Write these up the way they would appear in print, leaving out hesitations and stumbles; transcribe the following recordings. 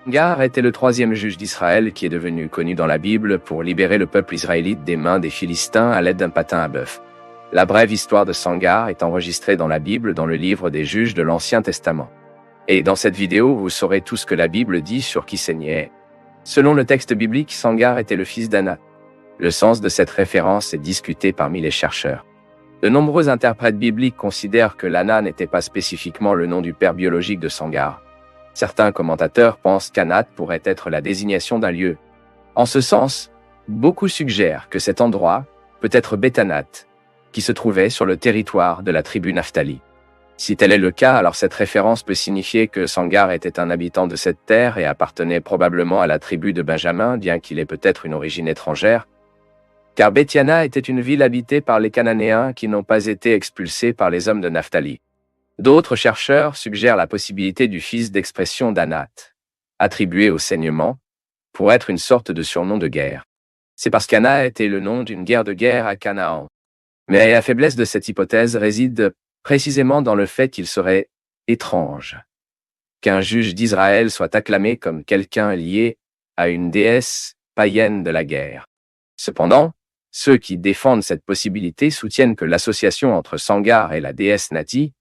Sangar était le troisième juge d'Israël qui est devenu connu dans la Bible pour libérer le peuple israélite des mains des Philistins à l'aide d'un patin à bœuf. La brève histoire de Sangar est enregistrée dans la Bible dans le livre des juges de l'Ancien Testament. Et dans cette vidéo, vous saurez tout ce que la Bible dit sur qui saignait. Selon le texte biblique, Sangar était le fils d'Anath. Le sens de cette référence est discuté parmi les chercheurs. De nombreux interprètes bibliques considèrent que Lana n'était pas spécifiquement le nom du père biologique de Sangar. Certains commentateurs pensent qu'Anath pourrait être la désignation d'un lieu. En ce sens, beaucoup suggèrent que cet endroit peut être Beth-Anath, qui se trouvait sur le territoire de la tribu Naphtali. Si tel est le cas, alors cette référence peut signifier que Sangar était un habitant de cette terre et appartenait probablement à la tribu de Benjamin, bien qu'il ait peut-être une origine étrangère, car Béthiana était une ville habitée par les Cananéens qui n'ont pas été expulsés par les hommes de Naphtali. D'autres chercheurs suggèrent la possibilité du fils d'expression d'Anath, attribué au saignement, pour être une sorte de surnom de guerre. C'est parce qu'Ana était le nom d'une guerre de guerre à Canaan. Mais la faiblesse de cette hypothèse réside précisément dans le fait qu'il serait étrange qu'un juge d'Israël soit acclamé comme quelqu'un lié à une déesse païenne de la guerre. Cependant, ceux qui défendent cette possibilité soutiennent que l'association entre Sangar et la déesse Nati,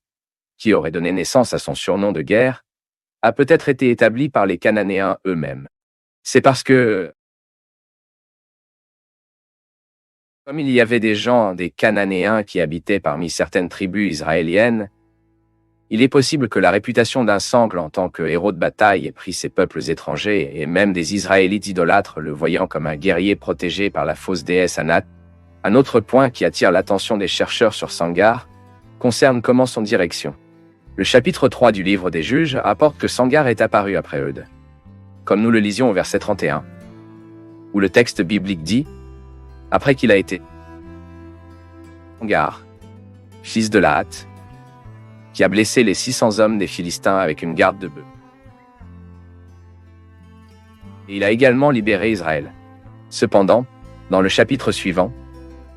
qui aurait donné naissance à son surnom de guerre, a peut-être été établie par les Cananéens eux-mêmes. C'est parce que, comme il y avait des Cananéens qui habitaient parmi certaines tribus israéliennes, il est possible que la réputation d'un sangle en tant que héros de bataille ait pris ces peuples étrangers et même des Israélites idolâtres le voyant comme un guerrier protégé par la fausse déesse Anath. Un autre point qui attire l'attention des chercheurs sur Sangar concerne comment son direction. Le chapitre 3 du livre des Juges rapporte que Sangar est apparu après Eudes, comme nous le lisions au verset 31, où le texte biblique dit « Après qu'il a été Sangar, fils de Lahat, qui a blessé les 600 hommes des Philistins avec une garde de bœufs. Et il a également libéré Israël. Cependant, dans le chapitre suivant,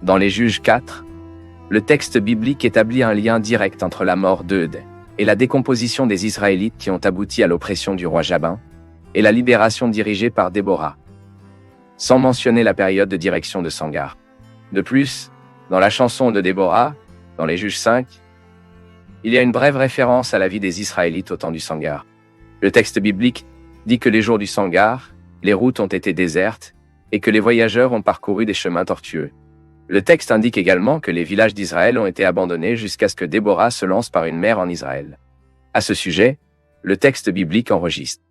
dans les Juges 4, le texte biblique établit un lien direct entre la mort d'Eudes et la décomposition des Israélites qui ont abouti à l'oppression du roi Jabin et la libération dirigée par Déborah, sans mentionner la période de direction de Sangar. De plus, dans la chanson de Déborah, dans les Juges 5, il y a une brève référence à la vie des Israélites au temps du Sangar. Le texte biblique dit que les jours du Sangar, les routes ont été désertes et que les voyageurs ont parcouru des chemins tortueux. Le texte indique également que les villages d'Israël ont été abandonnés jusqu'à ce que Déborah se lance par une mer en Israël. À ce sujet, le texte biblique enregistre.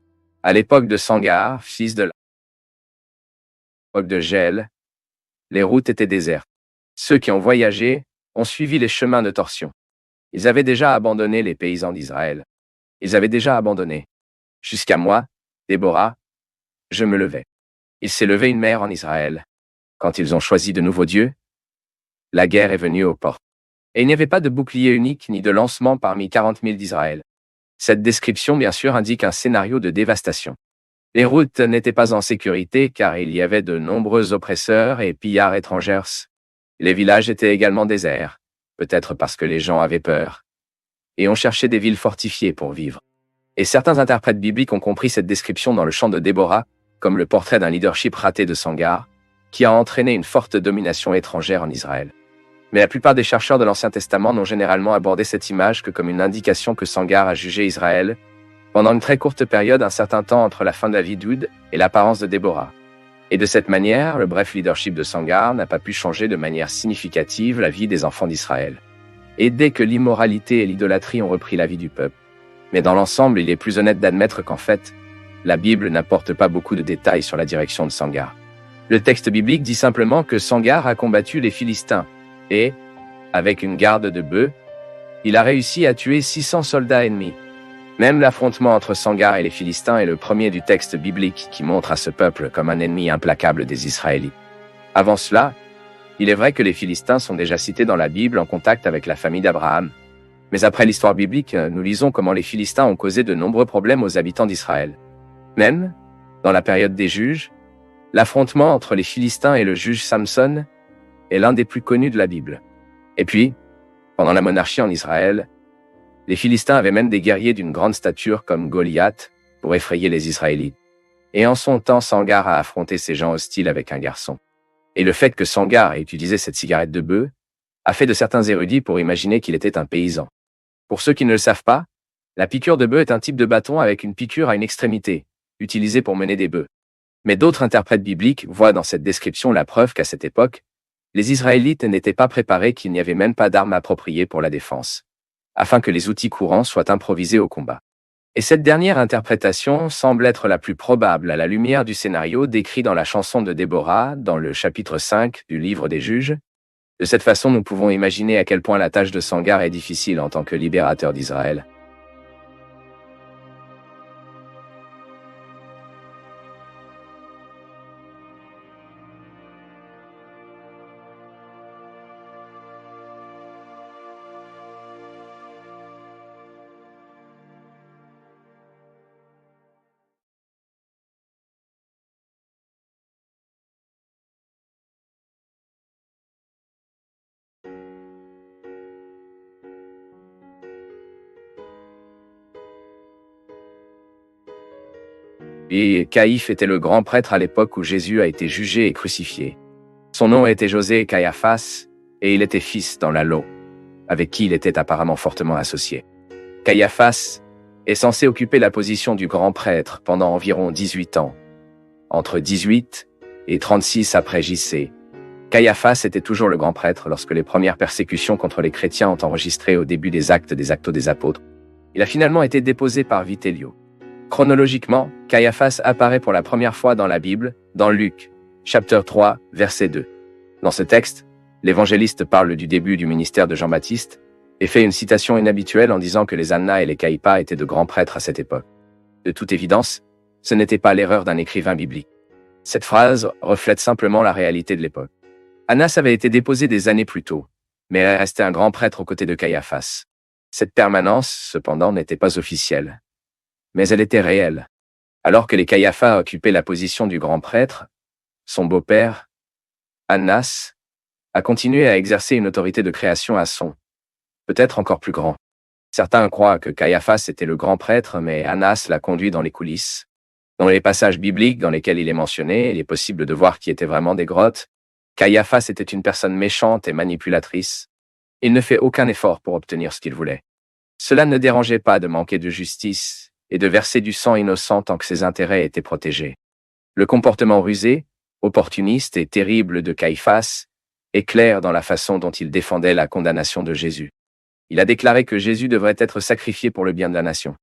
À l'époque de Sangar, fils de l'époque de Gel, les routes étaient désertes. Ceux qui ont voyagé ont suivi les chemins de torsion. Ils avaient déjà abandonné les paysans d'Israël. Ils avaient déjà abandonné. Jusqu'à moi, Déborah, je me levais. Il s'est levé une mer en Israël. Quand ils ont choisi de nouveaux dieux, la guerre est venue aux portes. Et il n'y avait pas de bouclier unique ni de lancement parmi 40 000 d'Israël. Cette description, bien sûr, indique un scénario de dévastation. Les routes n'étaient pas en sécurité car il y avait de nombreux oppresseurs et pillards étrangers. Les villages étaient également déserts, peut-être parce que les gens avaient peur, et ont cherché des villes fortifiées pour vivre. Et certains interprètes bibliques ont compris cette description dans le chant de Déborah comme le portrait d'un leadership raté de Sangar, qui a entraîné une forte domination étrangère en Israël. Mais la plupart des chercheurs de l'Ancien Testament n'ont généralement abordé cette image que comme une indication que Sangar a jugé Israël pendant une très courte période, un certain temps entre la fin de la vie d'Oud et l'apparence de Déborah. Et de cette manière, le bref leadership de Sangar n'a pas pu changer de manière significative la vie des enfants d'Israël. Et dès que l'immoralité et l'idolâtrie ont repris la vie du peuple. Mais dans l'ensemble, il est plus honnête d'admettre qu'en fait, la Bible n'apporte pas beaucoup de détails sur la direction de Sangar. Le texte biblique dit simplement que Sangar a combattu les Philistins et, avec une garde de bœufs, il a réussi à tuer 600 soldats ennemis. Même l'affrontement entre Sangar et les Philistins est le premier du texte biblique qui montre à ce peuple comme un ennemi implacable des Israélites. Avant cela, il est vrai que les Philistins sont déjà cités dans la Bible en contact avec la famille d'Abraham. Mais après l'histoire biblique, nous lisons comment les Philistins ont causé de nombreux problèmes aux habitants d'Israël. Même, dans la période des juges, l'affrontement entre les Philistins et le juge Samson est l'un des plus connus de la Bible. Et puis, pendant la monarchie en Israël, les Philistins avaient même des guerriers d'une grande stature comme Goliath pour effrayer les Israélites. Et en son temps, Sangarre a affronté ces gens hostiles avec un garçon. Et le fait que Sangarre ait utilisé cette cigarette de bœuf a fait de certains érudits pour imaginer qu'il était un paysan. Pour ceux qui ne le savent pas, la piqûre de bœuf est un type de bâton avec une piqûre à une extrémité, utilisé pour mener des bœufs. Mais d'autres interprètes bibliques voient dans cette description la preuve qu'à cette époque, les Israélites n'étaient pas préparés, qu'il n'y avait même pas d'armes appropriées pour la défense, afin que les outils courants soient improvisés au combat. Et cette dernière interprétation semble être la plus probable à la lumière du scénario décrit dans la chanson de Déborah, dans le chapitre 5 du livre des Juges. De cette façon, nous pouvons imaginer à quel point la tâche de Sangarre est difficile en tant que libérateur d'Israël. Et Caïphe était le grand prêtre à l'époque où Jésus a été jugé et crucifié. Son nom était José Caiaphas, et il était fils dans la Lot, avec qui il était apparemment fortement associé. Caiaphas est censé occuper la position du grand prêtre pendant environ 18 ans, entre 18 et 36 après JC. Caiaphas était toujours le grand prêtre lorsque les premières persécutions contre les chrétiens ont enregistré au début des Actes des Apôtres. Il a finalement été déposé par Vitellio. Chronologiquement, Caiaphas apparaît pour la première fois dans la Bible, dans Luc, chapitre 3, verset 2. Dans ce texte, l'évangéliste parle du début du ministère de Jean-Baptiste et fait une citation inhabituelle en disant que les Annas et les Caïphas étaient de grands prêtres à cette époque. De toute évidence, ce n'était pas l'erreur d'un écrivain biblique. Cette phrase reflète simplement la réalité de l'époque. Annas avait été déposé des années plus tôt, mais est resté un grand prêtre aux côtés de Caiaphas. Cette permanence, cependant, n'était pas officielle, mais elle était réelle. Alors que les Caïaphas occupaient la position du grand prêtre, son beau-père, Annas, a continué à exercer une autorité de création à son, peut-être encore plus grand. Certains croient que Caiaphas était le grand prêtre, mais Annas l'a conduit dans les coulisses. Dans les passages bibliques dans lesquels il est mentionné, il est possible de voir qui étaient vraiment des grottes. Caiaphas était une personne méchante et manipulatrice. Il ne fait aucun effort pour obtenir ce qu'il voulait. Cela ne dérangeait pas de manquer de justice et de verser du sang innocent tant que ses intérêts étaient protégés. Le comportement rusé, opportuniste et terrible de Caiaphas est clair dans la façon dont il défendait la condamnation de Jésus. Il a déclaré que Jésus devrait être sacrifié pour le bien de la nation.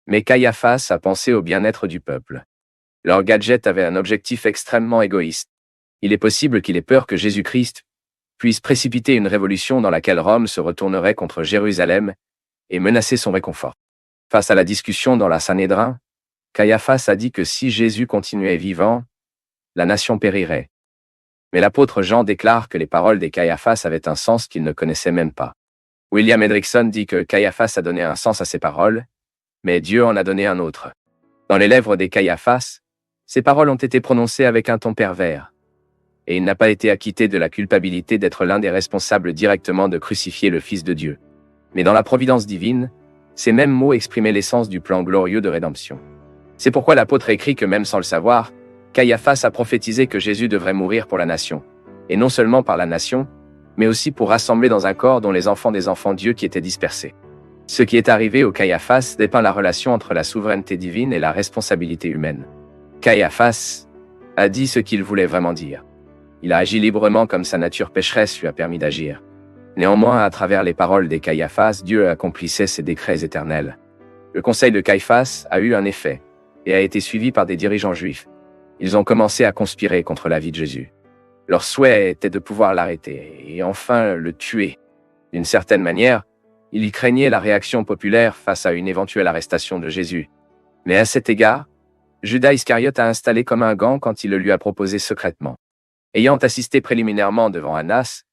Mais Caiaphas a pensé au bien-être du peuple. Leur gadget avait un objectif extrêmement égoïste. Il est possible qu'il ait peur que Jésus-Christ puisse précipiter une révolution dans laquelle Rome se retournerait contre Jérusalem et menacer son réconfort. Face à la discussion dans la Sanhédrin, Caiaphas a dit que si Jésus continuait vivant, la nation périrait. Mais l'apôtre Jean déclare que les paroles des Caiaphas avaient un sens qu'il ne connaissait même pas. William Hendrickson dit que Caiaphas a donné un sens à ses paroles, mais Dieu en a donné un autre. Dans les lèvres des Caiaphas, ces paroles ont été prononcées avec un ton pervers, et il n'a pas été acquitté de la culpabilité d'être l'un des responsables directement de crucifier le Fils de Dieu. Mais dans la providence divine, ces mêmes mots exprimaient l'essence du plan glorieux de rédemption. C'est pourquoi l'apôtre écrit que même sans le savoir, Caiaphas a prophétisé que Jésus devrait mourir pour la nation, et non seulement par la nation, mais aussi pour rassembler dans un corps dont les enfants des enfants Dieu qui étaient dispersés. Ce qui est arrivé au Caiaphas dépeint la relation entre la souveraineté divine et la responsabilité humaine. Caiaphas a dit ce qu'il voulait vraiment dire. Il a agi librement comme sa nature pécheresse lui a permis d'agir. Néanmoins, à travers les paroles des Caiaphas, Dieu accomplissait ses décrets éternels. Le conseil de Caiaphas a eu un effet et a été suivi par des dirigeants juifs. Ils ont commencé à conspirer contre la vie de Jésus. Leur souhait était de pouvoir l'arrêter et enfin le tuer. D'une certaine manière, ils craignaient la réaction populaire face à une éventuelle arrestation de Jésus. Mais à cet égard, Judas Iscariote a installé comme un gant quand il le lui a proposé secrètement. Ayant assisté préliminairement devant Annas,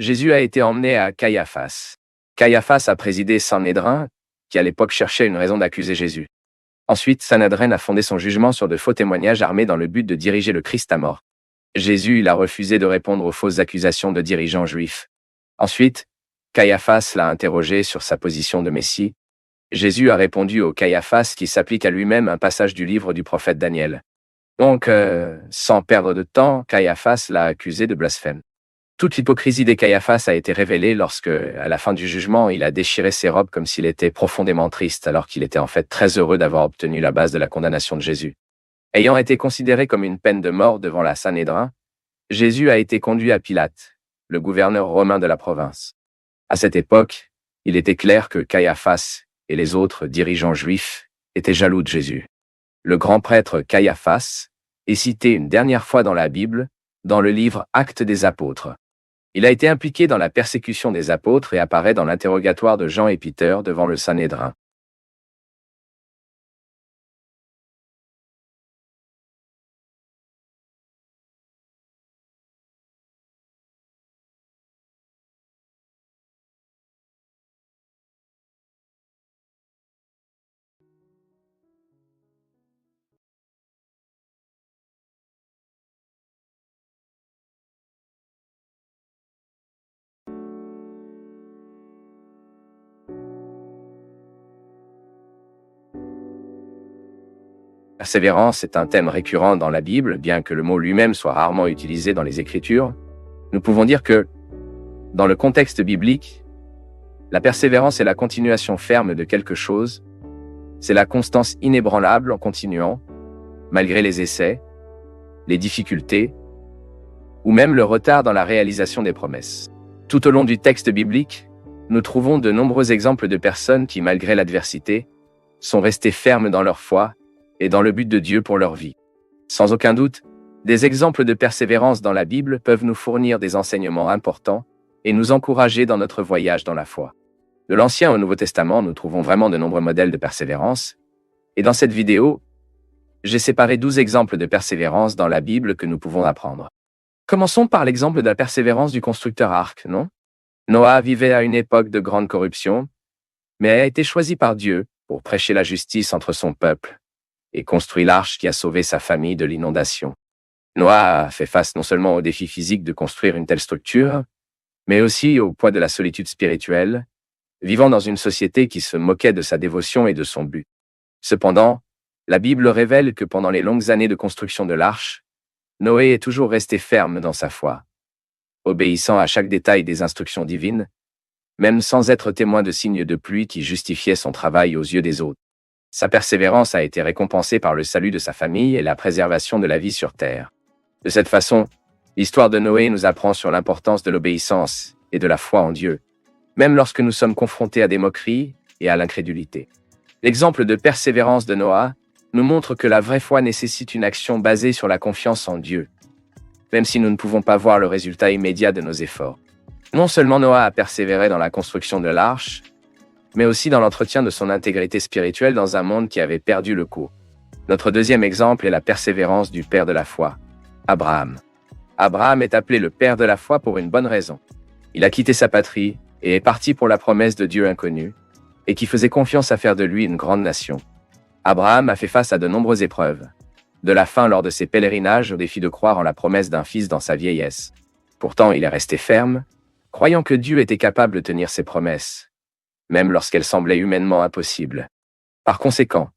Jésus a été emmené à Caiaphas. Caiaphas a présidé Sanhédrin, qui à l'époque cherchait une raison d'accuser Jésus. Ensuite, Sanhédrin a fondé son jugement sur de faux témoignages armés dans le but de diriger le Christ à mort. Jésus, il a refusé de répondre aux fausses accusations de dirigeants juifs. Ensuite, Caiaphas l'a interrogé sur sa position de Messie. Jésus a répondu au Caiaphas qui s'applique à lui-même un passage du livre du prophète Daniel. Donc, sans perdre de temps, Caiaphas l'a accusé de blasphème. Toute l'hypocrisie des Caiaphas a été révélée lorsque, à la fin du jugement, il a déchiré ses robes comme s'il était profondément triste, alors qu'il était en fait très heureux d'avoir obtenu la base de la condamnation de Jésus. Ayant été considéré comme une peine de mort devant la Sanhédrin, Jésus a été conduit à Pilate, le gouverneur romain de la province. À cette époque, il était clair que Caiaphas et les autres dirigeants juifs étaient jaloux de Jésus. Le grand prêtre Caiaphas est cité une dernière fois dans la Bible, dans le livre Actes des Apôtres. Il a été impliqué dans la persécution des apôtres et apparaît dans l'interrogatoire de Jean et Peter devant le Sanhédrin. Persévérance est un thème récurrent dans la Bible, bien que le mot lui-même soit rarement utilisé dans les Écritures. Nous pouvons dire que, dans le contexte biblique, la persévérance est la continuation ferme de quelque chose, c'est la constance inébranlable en continuant, malgré les essais, les difficultés, ou même le retard dans la réalisation des promesses. Tout au long du texte biblique, nous trouvons de nombreux exemples de personnes qui, malgré l'adversité, sont restées fermes dans leur foi et dans le but de Dieu pour leur vie. Sans aucun doute, des exemples de persévérance dans la Bible peuvent nous fournir des enseignements importants et nous encourager dans notre voyage dans la foi. De l'Ancien au Nouveau Testament, nous trouvons vraiment de nombreux modèles de persévérance, et dans cette vidéo, j'ai séparé 12 exemples de persévérance dans la Bible que nous pouvons apprendre. Commençons par l'exemple de la persévérance du constructeur Ark, non? Noah vivait à une époque de grande corruption, mais a été choisi par Dieu pour prêcher la justice entre son peuple et construit l'arche qui a sauvé sa famille de l'inondation. Noah a fait face non seulement au défi physique de construire une telle structure, mais aussi au poids de la solitude spirituelle, vivant dans une société qui se moquait de sa dévotion et de son but. Cependant, la Bible révèle que pendant les longues années de construction de l'arche, Noé est toujours resté ferme dans sa foi, obéissant à chaque détail des instructions divines, même sans être témoin de signes de pluie qui justifiaient son travail aux yeux des autres. Sa persévérance a été récompensée par le salut de sa famille et la préservation de la vie sur terre. De cette façon, l'histoire de Noé nous apprend sur l'importance de l'obéissance et de la foi en Dieu, même lorsque nous sommes confrontés à des moqueries et à l'incrédulité. L'exemple de persévérance de Noah nous montre que la vraie foi nécessite une action basée sur la confiance en Dieu, même si nous ne pouvons pas voir le résultat immédiat de nos efforts. Non seulement Noah a persévéré dans la construction de l'arche, mais aussi dans l'entretien de son intégrité spirituelle dans un monde qui avait perdu le cours. Notre deuxième exemple est la persévérance du père de la foi, Abraham. Abraham est appelé le père de la foi pour une bonne raison. Il a quitté sa patrie et est parti pour la promesse de Dieu inconnu, et qui faisait confiance à faire de lui une grande nation. Abraham a fait face à de nombreuses épreuves, de la faim lors de ses pèlerinages au défi de croire en la promesse d'un fils dans sa vieillesse. Pourtant, il est resté ferme, croyant que Dieu était capable de tenir ses promesses, même lorsqu'elles semblaient humainement impossibles. Par conséquent,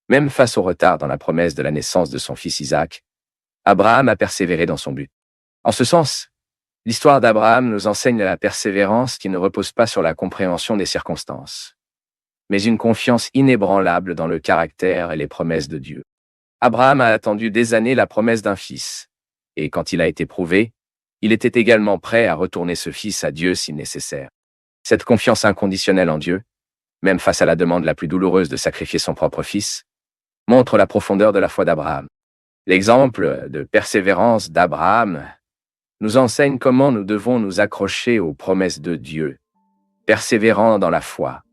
même face au retard dans la promesse de la naissance de son fils Isaac, Abraham a persévéré dans son but. En ce sens, l'histoire d'Abraham nous enseigne la persévérance qui ne repose pas sur la compréhension des circonstances, mais une confiance inébranlable dans le caractère et les promesses de Dieu. Abraham a attendu des années la promesse d'un fils, et quand il a été prouvé, il était également prêt à retourner ce fils à Dieu si nécessaire. Cette confiance inconditionnelle en Dieu, même face à la demande la plus douloureuse de sacrifier son propre fils, montre la profondeur de la foi d'Abraham. L'exemple de persévérance d'Abraham nous enseigne comment nous devons nous accrocher aux promesses de Dieu, persévérant dans la foi,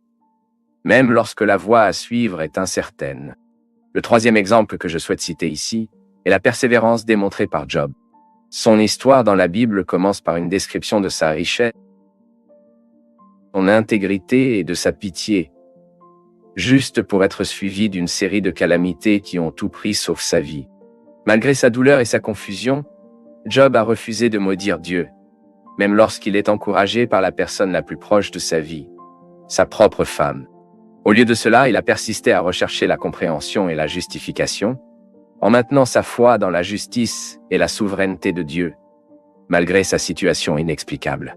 même lorsque la voie à suivre est incertaine. Le troisième exemple que je souhaite citer ici est la persévérance démontrée par Job. Son histoire dans la Bible commence par une description de sa richesse, son intégrité et de sa pitié, juste pour être suivie d'une série de calamités qui ont tout pris sauf sa vie. Malgré sa douleur et sa confusion, Job a refusé de maudire Dieu, même lorsqu'il est encouragé par la personne la plus proche de sa vie, sa propre femme. Au lieu de cela, il a persisté à rechercher la compréhension et la justification, en maintenant sa foi dans la justice et la souveraineté de Dieu, malgré sa situation inexplicable.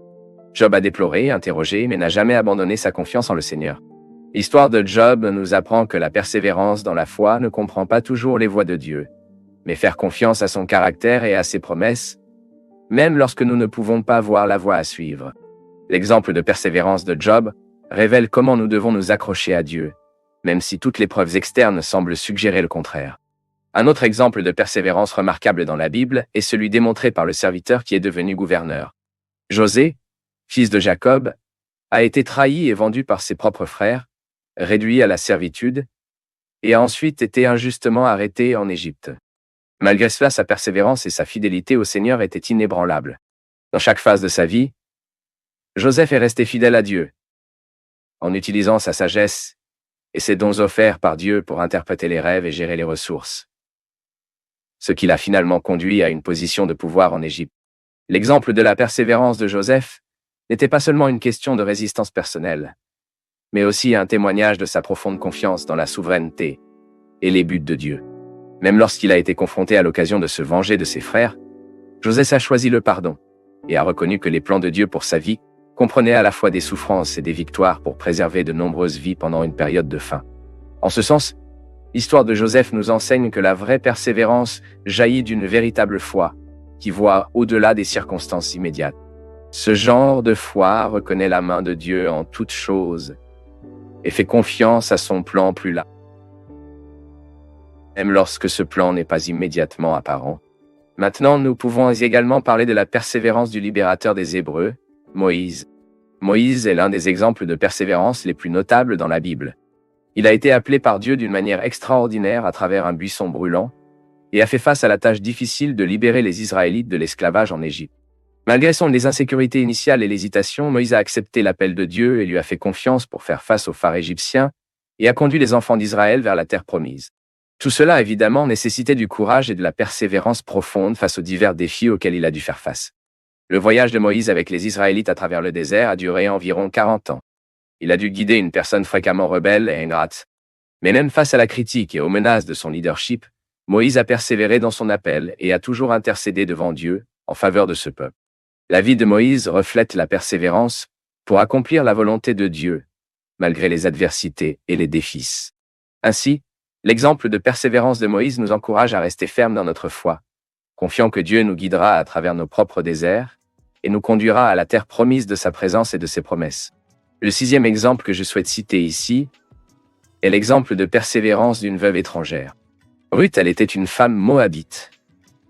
Job a déploré, interrogé, mais n'a jamais abandonné sa confiance en le Seigneur. L'histoire de Job nous apprend que la persévérance dans la foi ne comprend pas toujours les voies de Dieu, mais faire confiance à son caractère et à ses promesses, même lorsque nous ne pouvons pas voir la voie à suivre. L'exemple de persévérance de Job révèle comment nous devons nous accrocher à Dieu, même si toutes les preuves externes semblent suggérer le contraire. Un autre exemple de persévérance remarquable dans la Bible est celui démontré par le serviteur qui est devenu gouverneur. José, fils de Jacob, a été trahi et vendu par ses propres frères, réduit à la servitude, et a ensuite été injustement arrêté en Égypte. Malgré cela, sa persévérance et sa fidélité au Seigneur étaient inébranlables. Dans chaque phase de sa vie, Joseph est resté fidèle à Dieu, en utilisant sa sagesse et ses dons offerts par Dieu pour interpréter les rêves et gérer les ressources, ce qui l'a finalement conduit à une position de pouvoir en Égypte. L'exemple de la persévérance de Joseph n'était pas seulement une question de résistance personnelle, mais aussi un témoignage de sa profonde confiance dans la souveraineté et les buts de Dieu. Même lorsqu'il a été confronté à l'occasion de se venger de ses frères, Joseph a choisi le pardon et a reconnu que les plans de Dieu pour sa vie comprenaient à la fois des souffrances et des victoires pour préserver de nombreuses vies pendant une période de faim. En ce sens, l'histoire de Joseph nous enseigne que la vraie persévérance jaillit d'une véritable foi qui voit au-delà des circonstances immédiates. Ce genre de foi reconnaît la main de Dieu en toutes choses et fait confiance à son plan plus large, même lorsque ce plan n'est pas immédiatement apparent. Maintenant, nous pouvons également parler de la persévérance du libérateur des Hébreux, Moïse. Moïse est l'un des exemples de persévérance les plus notables dans la Bible. Il a été appelé par Dieu d'une manière extraordinaire à travers un buisson brûlant et a fait face à la tâche difficile de libérer les Israélites de l'esclavage en Égypte. Malgré les insécurités initiales et l'hésitation, Moïse a accepté l'appel de Dieu et lui a fait confiance pour faire face aux phares égyptiens et a conduit les enfants d'Israël vers la terre promise. Tout cela, évidemment, nécessitait du courage et de la persévérance profonde face aux divers défis auxquels il a dû faire face. Le voyage de Moïse avec les Israélites à travers le désert a duré environ 40 ans. Il a dû guider une personne fréquemment rebelle et ingrate. Mais même face à la critique et aux menaces de son leadership, Moïse a persévéré dans son appel et a toujours intercédé devant Dieu en faveur de ce peuple. La vie de Moïse reflète la persévérance pour accomplir la volonté de Dieu, malgré les adversités et les défis. Ainsi, l'exemple de persévérance de Moïse nous encourage à rester fermes dans notre foi, confiant que Dieu nous guidera à travers nos propres déserts et nous conduira à la terre promise de sa présence et de ses promesses. Le 6e exemple que je souhaite citer ici est l'exemple de persévérance d'une veuve étrangère. Ruth, elle était une femme moabite,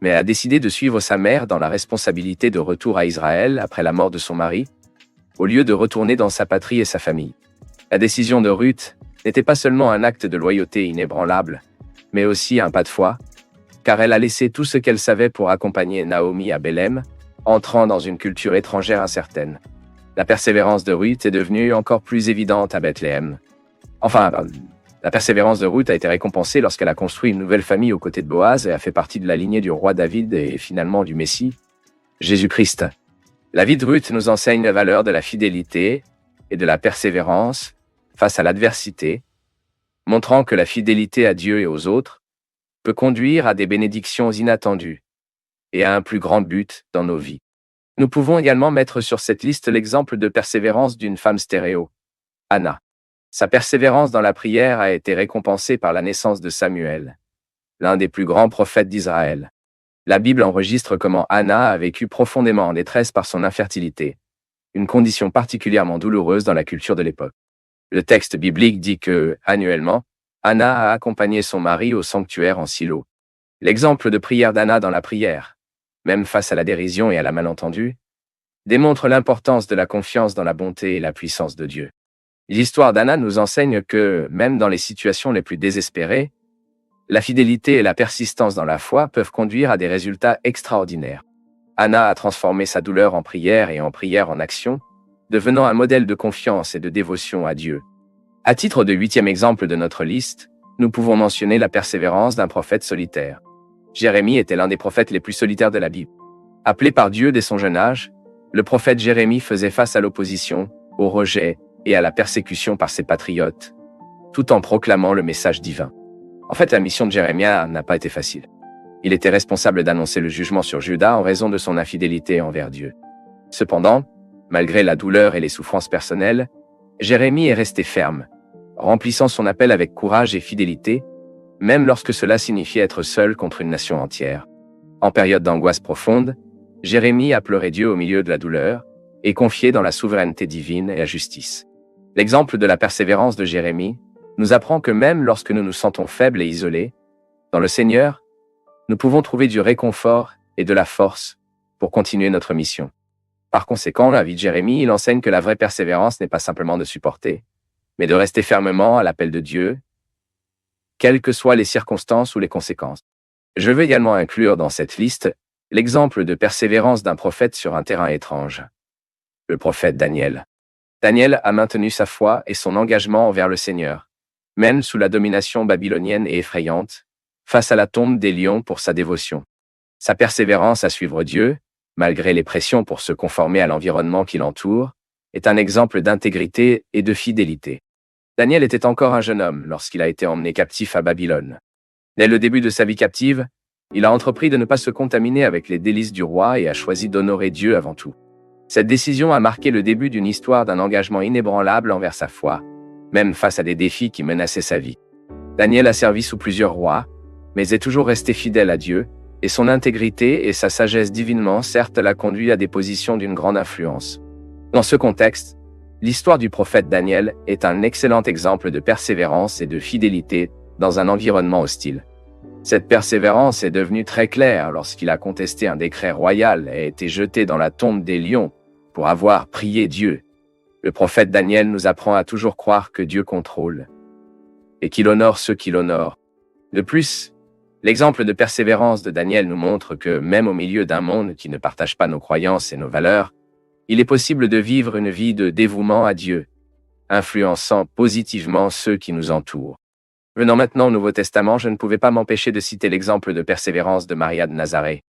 mais a décidé de suivre sa mère dans la responsabilité de retour à Israël après la mort de son mari, au lieu de retourner dans sa patrie et sa famille. La décision de Ruth n'était pas seulement un acte de loyauté inébranlable, mais aussi un pas de foi, car elle a laissé tout ce qu'elle savait pour accompagner Naomi à Bethléem, entrant dans une culture étrangère incertaine. La persévérance de Ruth est devenue encore plus évidente à Bethléem. Enfin, la persévérance de Ruth a été récompensée lorsqu'elle a construit une nouvelle famille aux côtés de Boaz et a fait partie de la lignée du roi David et finalement du Messie, Jésus-Christ. La vie de Ruth nous enseigne la valeur de la fidélité et de la persévérance face à l'adversité, montrant que la fidélité à Dieu et aux autres peut conduire à des bénédictions inattendues et à un plus grand but dans nos vies. Nous pouvons également mettre sur cette liste l'exemple de persévérance d'une femme stéréo, Anna. Sa persévérance dans la prière a été récompensée par la naissance de Samuel, l'un des plus grands prophètes d'Israël. La Bible enregistre comment Anna a vécu profondément en détresse par son infertilité, une condition particulièrement douloureuse dans la culture de l'époque. Le texte biblique dit que, annuellement, Anna a accompagné son mari au sanctuaire en Silo. L'exemple de prière d'Anna dans la prière, même face à la dérision et à la malentendu, démontre l'importance de la confiance dans la bonté et la puissance de Dieu. L'histoire d'Anna nous enseigne que, même dans les situations les plus désespérées, la fidélité et la persistance dans la foi peuvent conduire à des résultats extraordinaires. Anna a transformé sa douleur en prière et en prière en action, devenant un modèle de confiance et de dévotion à Dieu. À titre de 8e exemple de notre liste, nous pouvons mentionner la persévérance d'un prophète solitaire. Jérémie était l'un des prophètes les plus solitaires de la Bible. Appelé par Dieu dès son jeune âge, le prophète Jérémie faisait face à l'opposition, au rejet et à la persécution par ses patriotes, tout en proclamant le message divin. En fait, la mission de Jérémie n'a pas été facile. Il était responsable d'annoncer le jugement sur Juda en raison de son infidélité envers Dieu. Cependant, malgré la douleur et les souffrances personnelles, Jérémie est resté ferme, remplissant son appel avec courage et fidélité, même lorsque cela signifiait être seul contre une nation entière. En période d'angoisse profonde, Jérémie a pleuré Dieu au milieu de la douleur et confié dans la souveraineté divine et la justice. L'exemple de la persévérance de Jérémie nous apprend que même lorsque nous nous sentons faibles et isolés, dans le Seigneur, nous pouvons trouver du réconfort et de la force pour continuer notre mission. Par conséquent, la vie de Jérémie, il enseigne que la vraie persévérance n'est pas simplement de supporter, mais de rester fermement à l'appel de Dieu, quelles que soient les circonstances ou les conséquences. Je veux également inclure dans cette liste l'exemple de persévérance d'un prophète sur un terrain étrange. Le prophète Daniel. Daniel a maintenu sa foi et son engagement envers le Seigneur, même sous la domination babylonienne et effrayante, face à la tombe des lions pour sa dévotion. Sa persévérance à suivre Dieu, malgré les pressions pour se conformer à l'environnement qui l'entoure, est un exemple d'intégrité et de fidélité. Daniel était encore un jeune homme lorsqu'il a été emmené captif à Babylone. Dès le début de sa vie captive, il a entrepris de ne pas se contaminer avec les délices du roi et a choisi d'honorer Dieu avant tout. Cette décision a marqué le début d'une histoire d'un engagement inébranlable envers sa foi, même face à des défis qui menaçaient sa vie. Daniel a servi sous plusieurs rois, mais est toujours resté fidèle à Dieu, et son intégrité et sa sagesse divinement certes l'a conduit à des positions d'une grande influence. Dans ce contexte, l'histoire du prophète Daniel est un excellent exemple de persévérance et de fidélité dans un environnement hostile. Cette persévérance est devenue très claire lorsqu'il a contesté un décret royal et a été jeté dans la tombe des lions pour avoir prié Dieu. Le prophète Daniel nous apprend à toujours croire que Dieu contrôle et qu'il honore ceux qui l'honorent. De plus, l'exemple de persévérance de Daniel nous montre que même au milieu d'un monde qui ne partage pas nos croyances et nos valeurs, il est possible de vivre une vie de dévouement à Dieu, influençant positivement ceux qui nous entourent. Venant maintenant au Nouveau Testament, je ne pouvais pas m'empêcher de citer l'exemple de persévérance de Maria de Nazareth.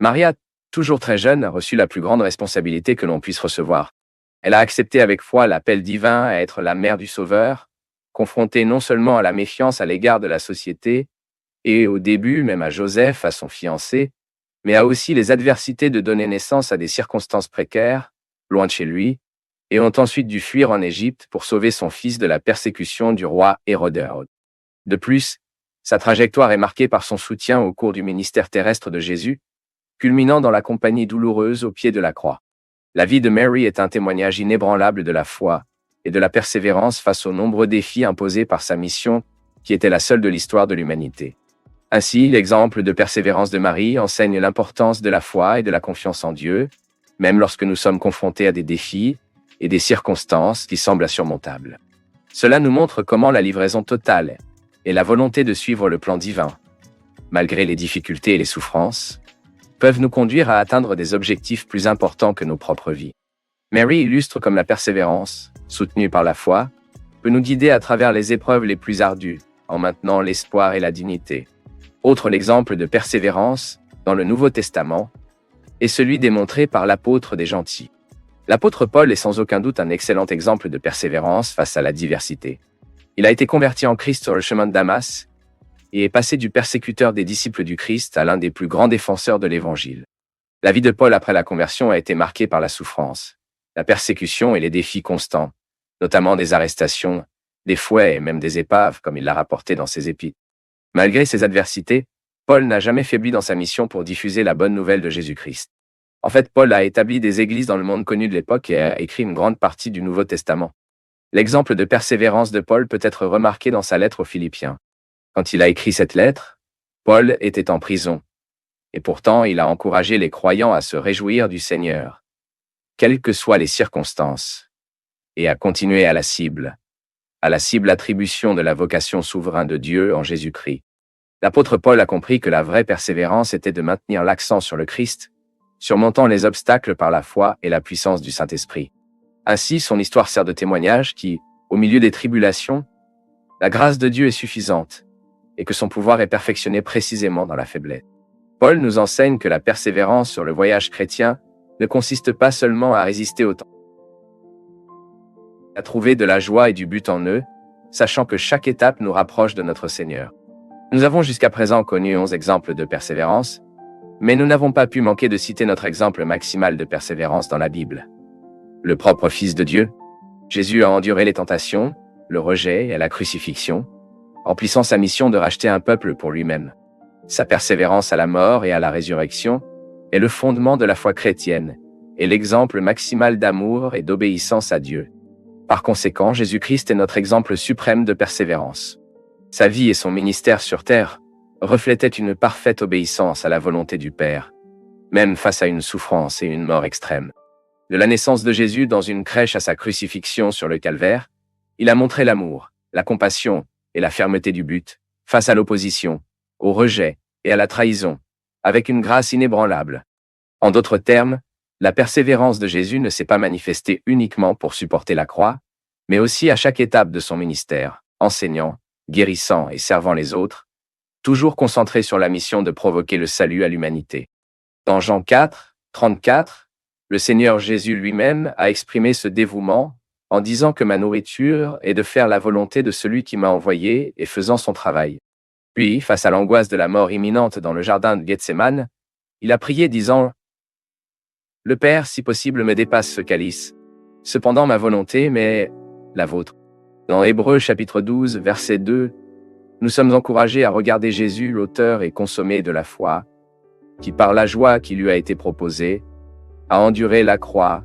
Maria, toujours très jeune, a reçu la plus grande responsabilité que l'on puisse recevoir. Elle a accepté avec foi l'appel divin à être la mère du Sauveur, confrontée non seulement à la méfiance à l'égard de la société, et au début même à Joseph, à son fiancé, mais a aussi les adversités de donner naissance à des circonstances précaires, loin de chez lui, et ont ensuite dû fuir en Égypte pour sauver son fils de la persécution du roi Hérode. De plus, sa trajectoire est marquée par son soutien au cours du ministère terrestre de Jésus, culminant dans la compagnie douloureuse au pied de la croix. La vie de Mary est un témoignage inébranlable de la foi et de la persévérance face aux nombreux défis imposés par sa mission, qui était la seule de l'histoire de l'humanité. Ainsi, l'exemple de persévérance de Marie enseigne l'importance de la foi et de la confiance en Dieu, même lorsque nous sommes confrontés à des défis et des circonstances qui semblent insurmontables. Cela nous montre comment la livraison totale et la volonté de suivre le plan divin, malgré les difficultés et les souffrances, peuvent nous conduire à atteindre des objectifs plus importants que nos propres vies. Mary illustre comme la persévérance, soutenue par la foi, peut nous guider à travers les épreuves les plus ardues, en maintenant l'espoir et la dignité. Autre exemple de persévérance, dans le Nouveau Testament, est celui démontré par l'apôtre des gentils. L'apôtre Paul est sans aucun doute un excellent exemple de persévérance face à la diversité. Il a été converti en Christ sur le chemin de Damas et est passé du persécuteur des disciples du Christ à l'un des plus grands défenseurs de l'Évangile. La vie de Paul après la conversion a été marquée par la souffrance, la persécution et les défis constants, notamment des arrestations, des fouets et même des épaves, comme il l'a rapporté dans ses épîtres. Malgré ces adversités, Paul n'a jamais faibli dans sa mission pour diffuser la bonne nouvelle de Jésus-Christ. En fait, Paul a établi des églises dans le monde connu de l'époque et a écrit une grande partie du Nouveau Testament. L'exemple de persévérance de Paul peut être remarqué dans sa lettre aux Philippiens. Quand il a écrit cette lettre, Paul était en prison. Et pourtant, il a encouragé les croyants à se réjouir du Seigneur, quelles que soient les circonstances, et à continuer à la cible attribution de la vocation souveraine de Dieu en Jésus-Christ. L'apôtre Paul a compris que la vraie persévérance était de maintenir l'accent sur le Christ, surmontant les obstacles par la foi et la puissance du Saint-Esprit. Ainsi, son histoire sert de témoignage qui, au milieu des tribulations, la grâce de Dieu est suffisante et que son pouvoir est perfectionné précisément dans la faiblesse. Paul nous enseigne que la persévérance sur le voyage chrétien ne consiste pas seulement à résister au temps, à trouver de la joie et du but en eux, sachant que chaque étape nous rapproche de notre Seigneur. Nous avons jusqu'à présent connu 11 exemples de persévérance, mais nous n'avons pas pu manquer de citer notre exemple maximal de persévérance dans la Bible. Le propre Fils de Dieu, Jésus a enduré les tentations, le rejet et la crucifixion, remplissant sa mission de racheter un peuple pour lui-même. Sa persévérance à la mort et à la résurrection est le fondement de la foi chrétienne et l'exemple maximal d'amour et d'obéissance à Dieu. Par conséquent, Jésus-Christ est notre exemple suprême de persévérance. Sa vie et son ministère sur terre reflétaient une parfaite obéissance à la volonté du Père, même face à une souffrance et une mort extrême. De la naissance de Jésus dans une crèche à sa crucifixion sur le calvaire, il a montré l'amour, la compassion et la fermeté du but, face à l'opposition, au rejet et à la trahison, avec une grâce inébranlable. En d'autres termes, la persévérance de Jésus ne s'est pas manifestée uniquement pour supporter la croix, mais aussi à chaque étape de son ministère, enseignant, guérissant et servant les autres, toujours concentré sur la mission de provoquer le salut à l'humanité. Dans Jean 4, 34, le Seigneur Jésus lui-même a exprimé ce dévouement en disant que ma nourriture est de faire la volonté de celui qui m'a envoyé et faisant son travail. Puis, face à l'angoisse de la mort imminente dans le jardin de Gethsémane, il a prié disant « Le Père, si possible, me dépasse ce calice. Cependant ma volonté, mais la vôtre. » Dans Hébreux chapitre 12, verset 2, nous sommes encouragés à regarder Jésus, l'auteur et consommé de la foi, qui par la joie qui lui a été proposée, a enduré la croix,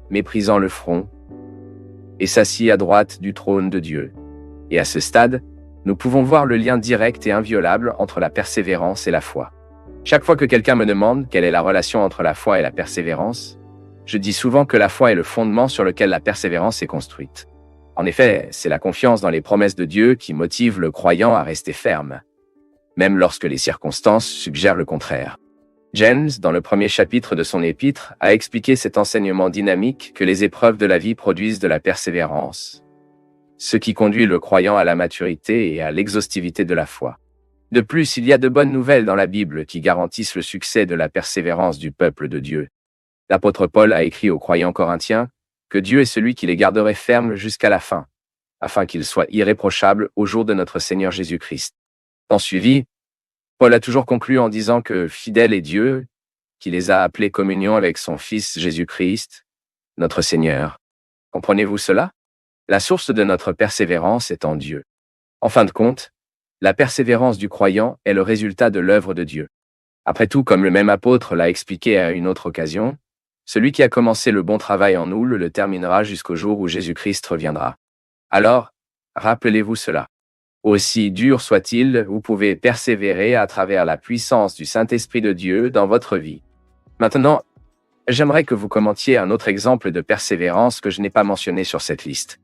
méprisant le front, et s'assit à droite du trône de Dieu. Et à ce stade, nous pouvons voir le lien direct et inviolable entre la persévérance et la foi. Chaque fois que quelqu'un me demande quelle est la relation entre la foi et la persévérance, je dis souvent que la foi est le fondement sur lequel la persévérance est construite. En effet, c'est la confiance dans les promesses de Dieu qui motive le croyant à rester ferme, même lorsque les circonstances suggèrent le contraire. James, dans le premier chapitre de son épître, a expliqué cet enseignement dynamique que les épreuves de la vie produisent de la persévérance, ce qui conduit le croyant à la maturité et à l'exhaustivité de la foi. De plus, il y a de bonnes nouvelles dans la Bible qui garantissent le succès de la persévérance du peuple de Dieu. L'apôtre Paul a écrit aux croyants corinthiens que Dieu est celui qui les garderait fermes jusqu'à la fin, afin qu'ils soient irréprochables au jour de notre Seigneur Jésus-Christ. En suivi, Paul a toujours conclu en disant que fidèle est Dieu, qui les a appelés communion avec son Fils Jésus-Christ, notre Seigneur. Comprenez-vous cela? La source de notre persévérance est en Dieu. En fin de compte, la persévérance du croyant est le résultat de l'œuvre de Dieu. Après tout, comme le même apôtre l'a expliqué à une autre occasion, celui qui a commencé le bon travail en nous le terminera jusqu'au jour où Jésus-Christ reviendra. Alors, rappelez-vous cela. Aussi dur soit-il, vous pouvez persévérer à travers la puissance du Saint-Esprit de Dieu dans votre vie. Maintenant, j'aimerais que vous commentiez un autre exemple de persévérance que je n'ai pas mentionné sur cette liste.